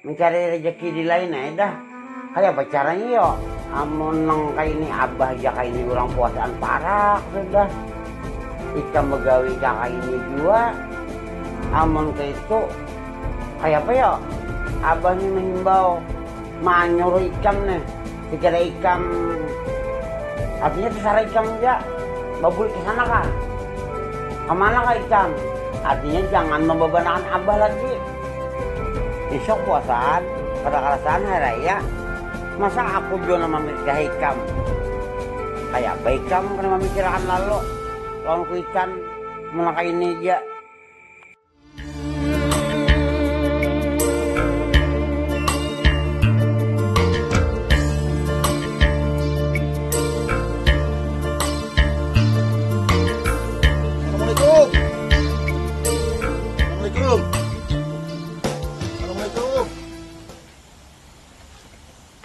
mencari rezeki di lain aja dah. Kayak apa caranya yo? Amun nang kayak ini abah aja kayak ini orang puasaan parah sudah. Ikan begawi kayak ini juga. Amun kayak itu kayak apa ya? Abah nih mengimbau manyur ikan nih. Dikira ikan artinya terserah ikan aja. Babul ke sana kah? Kemana kah ikan? Artinya jangan membebankan abah lagi. Besok puasaan, pada kerasaan hari raya. Masa aku juga memikirkan hikam? Kayak apa hikam karena memikirkan lalu. Lawan ku ikan, melangkah ini aja. Assalamualaikum. Assalamualaikum. Assalamualaikum.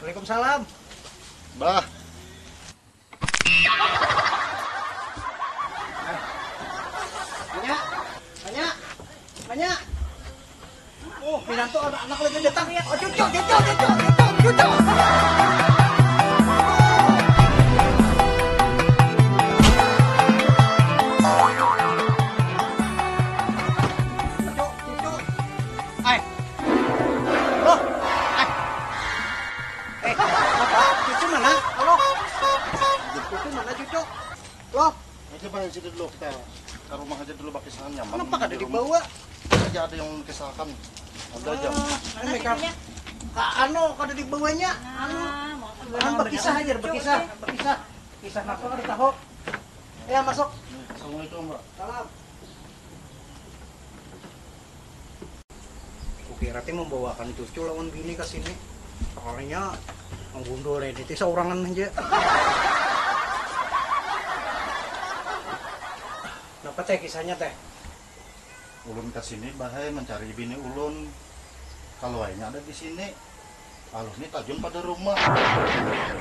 Waalaikumsalam. Bah, Banyak. Oh, Pinanto anak lagi datang ya. Oh, cucu. Cucu. Ay. Loh. Ay. Apa? Cucu mana? Halo. Cucu mana, cucu? Loh, aja bah sini dulu kita ke rumah aja dulu pakai sahan nyaman. kenapa kada dibawa? Aja ada yang kesalahan. Ada aja. Mereka kada dibawanya. Berkisah aja, berkisah. Kisah apa kada tahu. Ya, masuk. Assalamualaikum, Mbak. Salam. Kukira teh membawakan cucu lawan bini ke sini. Soalnya menggundul ini teh seorangan aja. Kenapa teh kisahnya teh? Ulun ke sini bahaya mencari bini ulun. Kalau lainnya ada di sini. Alus ini tajun pada rumah.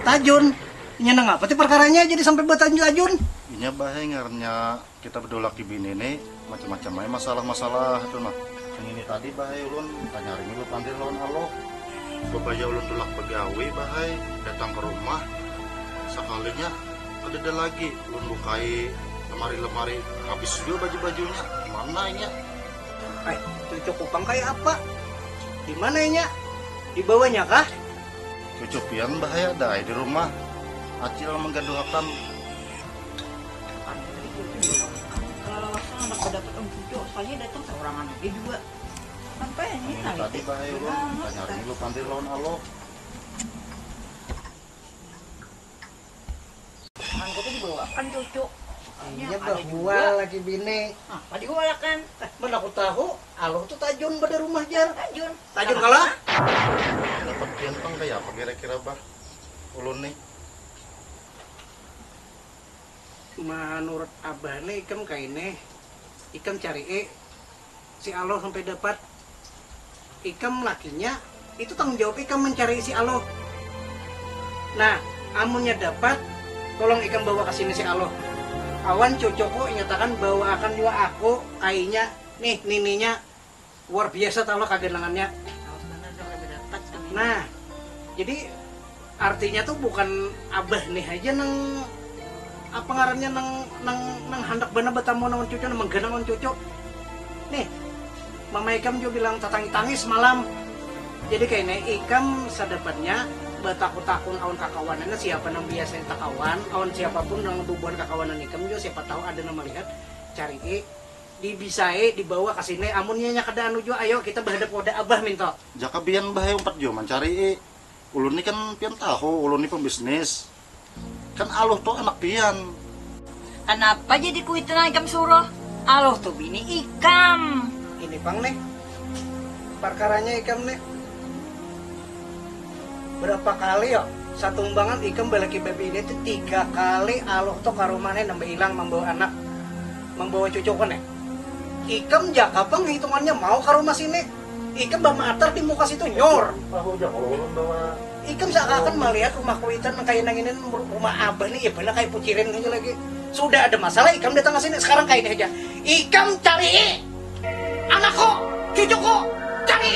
Tajun. Nyenang apa teh perkaranya jadi sampai buat tajun? Inya bahaya ngarannya kita berdua laki bini ini macam-macam aja masalah-masalah itu mah. Yang ini tadi bahaya ulun tanya hari minggu pandir lawan alo. Bebaya ulun tulak pegawai bahaya datang ke rumah. Sekalinya ada lagi ulun lukai lemari-lemari habis juga baju-bajunya. Mana ini? Cucu kupang kayak apa? Di mana nya? Di bawahnya kah? Cucupian bahaya dah di rumah. Acil menggaduhakan. Kalau anak dapat cucu, soalnya datang seorangan lagi juga. Sampai ini Tadi bahaya ulun tanya hari minggu pandir lawan alo. Aku tuh dibawakan cucu. Iya bahwa lagi bini. Tadi gua kan Mana aku tahu, aloh tuh tajun pada rumah jar. tajun. Tajun kalah? Dapat piantang kayak apa kira-kira bah? Ulun nih. Menurut abah nih ikam kayak ini, ikam cari si aloh sampai dapat. Ikam lakinya itu tanggung jawab ikam mencari si aloh. Nah, amunnya dapat, tolong ikam bawa ke sini si aloh. Awan cucuku nyatakan bahwa akan juga aku kayaknya nih nininya luar biasa tau lah kagelangannya. Nah, jadi artinya tuh bukan abah nih aja nang apa ngarannya nang hendak bener betamu naon cucu nang menggenang naon cucu. Nih, mama ikam juga bilang tatangi-tangis malam. Jadi kayaknya ikam sadapatnya batakut-takun awan kakawanannya siapa nang biasa takawan, awan siapapun nang bubuhan kakawanan ikam juga siapa tahu ada nama lihat cari dibisae dibawa ke sini amunnya nya kada anu juga ayo kita berhadap wadah abah minta. Jaka bian bahaya umpat jo mencari ulun ini kan pian tahu ulun ini pembisnis. Kan aluh tuh anak pian. Kenapa jadi kuitan ikam suruh? Aloh tuh bini ikam. Ini pang nih perkaranya ikam nih berapa kali ya satu umbangan ikam balaki baby ini tuh 3 kali aloh tuh karumane nambah hilang membawa anak membawa cucu kan ya ikam jaka pang hitungannya mau ke rumah sini ikam bamatar di muka situ nyor ikam seakan melihat rumah kuitan kayak nang ini rumah abah nih ya bener kayak pucirin aja lagi sudah ada masalah ikam datang ke sini sekarang kayak ini aja ikam cari anakku cucuku cari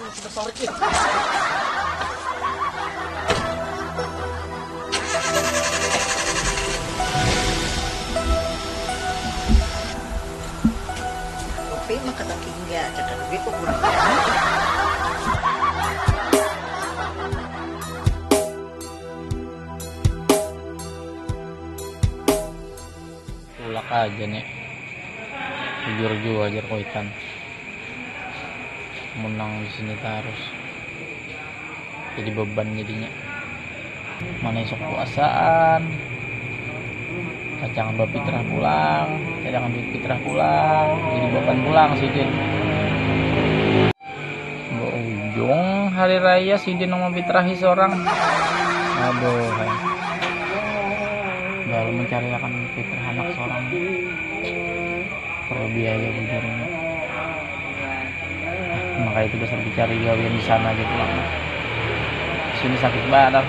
sudah sore nih. Kopi mah kata tinggal, kata duit kok kurang banyak. Ulak aja nih, jujur juga aja koitan menang di sini terus jadi beban jadinya. Mana esok puasaan, cacangan babi fitrah pulang, cacangan duit fitrah pulang, jadi beban pulang sidin. Ujung hari raya sidin mau fitrahi seorang, aduh baru mencari akan fitrah anak seorang perlu biaya bujurnya. Maka itu besar dicari gawian di sana aja pulang. Sini sakit badan.